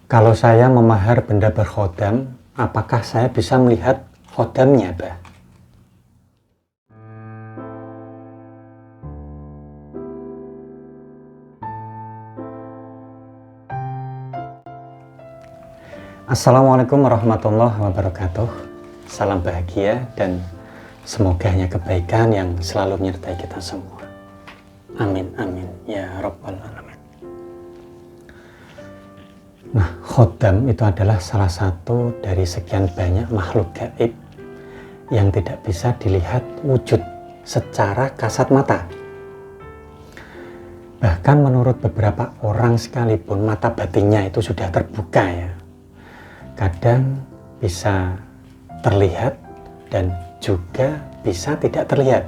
Kalau saya memahar benda berkhodam, apakah saya bisa melihat khodamnya, Bah? Assalamualaikum warahmatullahi wabarakatuh. Salam bahagia dan semoga hanya kebaikan yang selalu menyertai kita semua. Amin, amin, ya Rabbal Alamin. Nah, khodam itu adalah salah satu dari sekian banyak makhluk gaib yang tidak bisa dilihat wujud secara kasat mata. Bahkan menurut beberapa orang sekalipun mata batinnya itu sudah terbuka ya. Kadang bisa terlihat dan juga bisa tidak terlihat.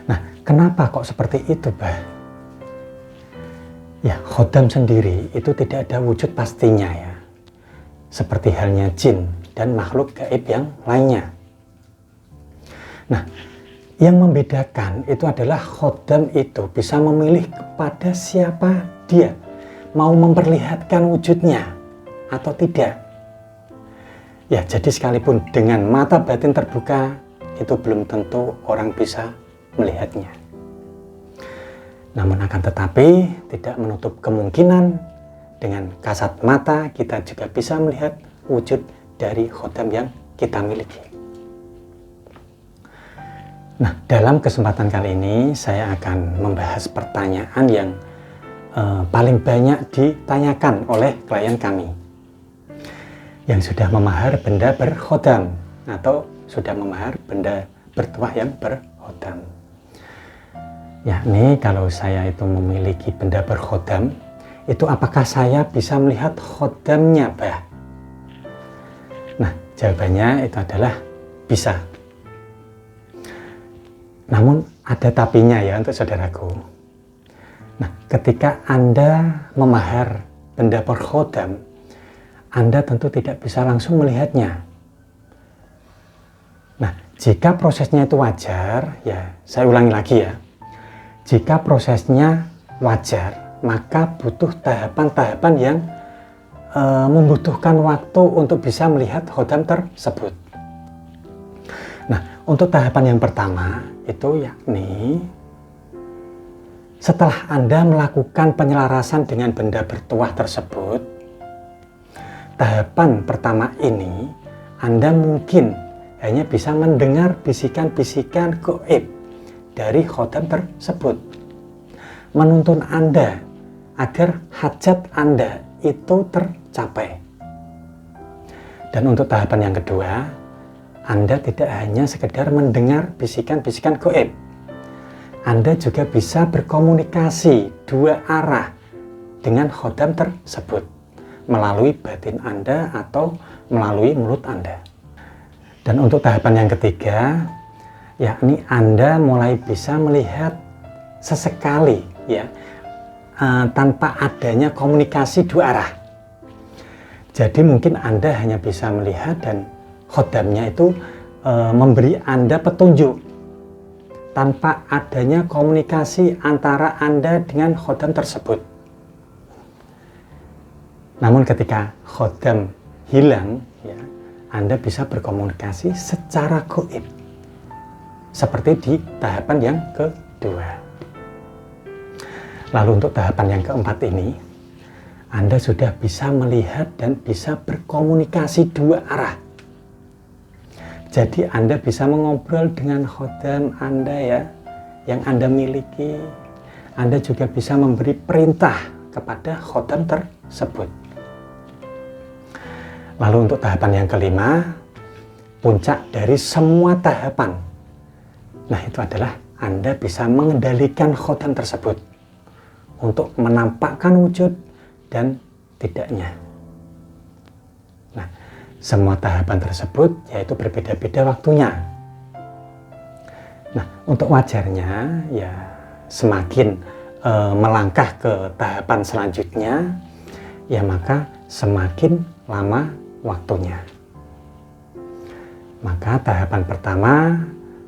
Nah, kenapa kok seperti itu, Bah? Ya, khodam sendiri itu tidak ada wujud pastinya ya. Seperti halnya jin dan makhluk gaib yang lainnya. Nah, yang membedakan itu adalah khodam itu bisa memilih kepada siapa dia mau memperlihatkan wujudnya atau tidak. Ya, jadi sekalipun dengan mata batin terbuka, itu belum tentu orang bisa melihatnya. Namun akan tetapi tidak menutup kemungkinan dengan kasat mata kita juga bisa melihat wujud dari khodam yang kita miliki. Nah, dalam kesempatan kali ini saya akan membahas pertanyaan yang paling banyak ditanyakan oleh klien kami yang sudah memahar benda berkhodam atau sudah memahar benda bertuah yang berkhodam. Yakni kalau saya itu memiliki benda berkhodam, itu apakah saya bisa melihat khodamnya, Bah? Nah, jawabannya itu adalah bisa. Namun ada tapinya ya untuk saudaraku. Nah, ketika Anda memahar benda berkhodam, Anda tentu tidak bisa langsung melihatnya. Nah, jika prosesnya itu wajar, ya saya ulangi lagi ya. Jika prosesnya wajar, maka butuh tahapan-tahapan yang membutuhkan waktu untuk bisa melihat khodam tersebut. Nah, untuk tahapan yang pertama itu yakni setelah Anda melakukan penyelarasan dengan benda bertuah tersebut, tahapan pertama ini Anda mungkin hanya bisa mendengar bisikan-bisikan gaib dari khodam tersebut, menuntun Anda agar hajat Anda itu tercapai. Dan untuk tahapan yang kedua, Anda tidak hanya sekedar mendengar bisikan-bisikan gaib, Anda juga bisa berkomunikasi dua arah dengan khodam tersebut melalui batin Anda atau melalui mulut Anda. Dan untuk tahapan yang ketiga, yakni Anda mulai bisa melihat sesekali ya tanpa adanya komunikasi dua arah. Jadi mungkin Anda hanya bisa melihat dan khodamnya itu memberi Anda petunjuk tanpa adanya komunikasi antara Anda dengan khodam tersebut. Namun ketika khodam hilang ya, Anda bisa berkomunikasi secara gaib. Seperti di tahapan yang kedua. Lalu untuk tahapan yang keempat ini, Anda sudah bisa melihat dan bisa berkomunikasi dua arah. Jadi Anda bisa mengobrol dengan khodam Anda ya, yang Anda miliki. Anda juga bisa memberi perintah kepada khodam tersebut. Lalu untuk tahapan yang kelima, puncak dari semua tahapan, nah itu adalah Anda bisa mengendalikan khodam tersebut untuk menampakkan wujud dan tidaknya. Nah, semua tahapan tersebut yaitu berbeda-beda waktunya. Nah, untuk wajarnya ya semakin melangkah ke tahapan selanjutnya, ya maka semakin lama waktunya. Maka tahapan pertama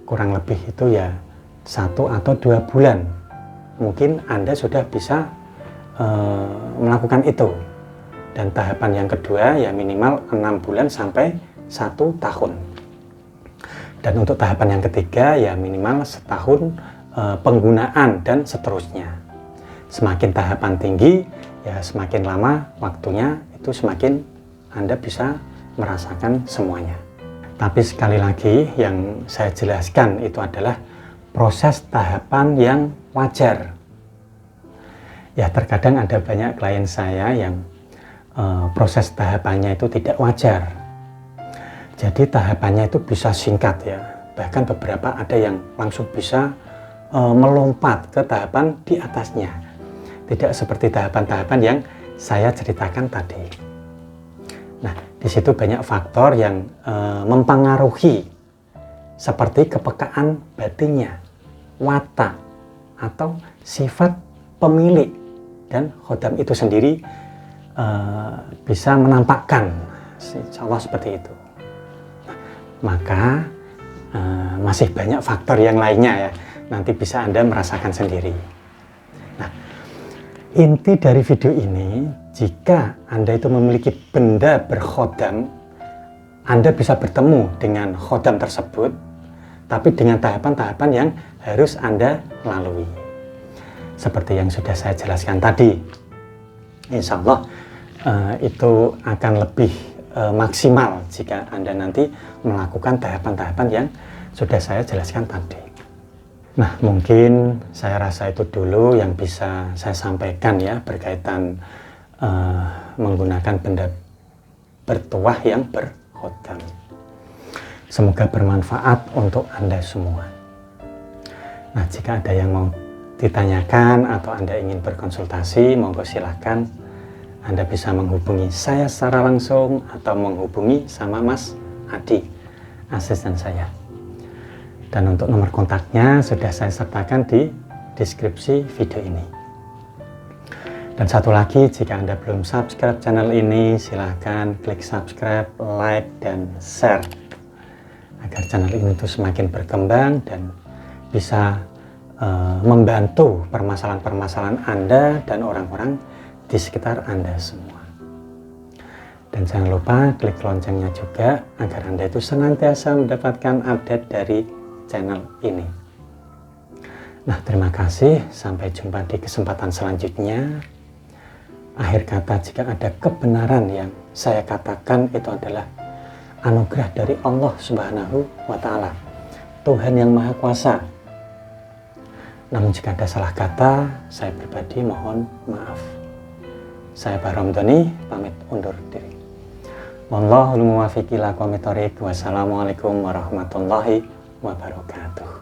kurang lebih itu ya 1 atau 2 bulan mungkin Anda sudah bisa melakukan itu. Dan tahapan yang kedua ya minimal 6 bulan sampai 1 tahun. Dan untuk tahapan yang ketiga ya minimal setahun penggunaan dan seterusnya. Semakin tahapan tinggi ya semakin lama waktunya, itu semakin Anda bisa merasakan semuanya. Tapi sekali lagi yang saya jelaskan itu adalah proses tahapan yang wajar. Ya terkadang ada banyak klien saya yang proses tahapannya itu tidak wajar. Jadi tahapannya itu bisa singkat ya. Bahkan beberapa ada yang langsung bisa melompat ke tahapan di atasnya. Tidak seperti tahapan-tahapan yang saya ceritakan tadi. Nah, di situ banyak faktor yang mempengaruhi, seperti kepekaan batinnya, watak, atau sifat pemilik, dan khodam itu sendiri bisa menampakkan, insya Allah seperti itu. Maka masih banyak faktor yang lainnya ya, nanti bisa Anda merasakan sendiri. Nah, inti dari video ini, jika Anda itu memiliki benda berkhodam, Anda bisa bertemu dengan khodam tersebut, tapi dengan tahapan-tahapan yang harus Anda lalui. Seperti yang sudah saya jelaskan tadi, insya Allah itu akan lebih maksimal jika Anda nanti melakukan tahapan-tahapan yang sudah saya jelaskan tadi. Nah, mungkin saya rasa itu dulu yang bisa saya sampaikan ya berkaitan menggunakan benda bertuah yang berkhodam. Semoga bermanfaat untuk Anda semua. Nah, jika ada yang mau ditanyakan atau Anda ingin berkonsultasi, monggo silahkan. Anda bisa menghubungi saya secara langsung atau menghubungi sama Mas Adi, asisten saya. Dan untuk nomor kontaknya sudah saya sertakan di deskripsi video ini. Dan satu lagi, jika Anda belum subscribe channel ini, silahkan klik subscribe, like, dan share agar channel ini tuh semakin berkembang dan bisa membantu permasalahan-permasalahan Anda dan orang-orang di sekitar Anda semua. Dan jangan lupa klik loncengnya juga agar Anda itu senantiasa mendapatkan update dari channel ini. Nah, terima kasih. Sampai jumpa di kesempatan selanjutnya. Akhir kata, jika ada kebenaran yang saya katakan itu adalah anugerah dari Allah Subhanahu wa Ta'ala, Tuhan yang Maha Kuasa. Namun jika ada salah kata, saya pribadi mohon maaf. Saya Pak Romdoni, pamit undur diri. Wallahul muwaffiq ila aqwamit thoriq. Wassalamualaikum warahmatullahi wabarakatuh.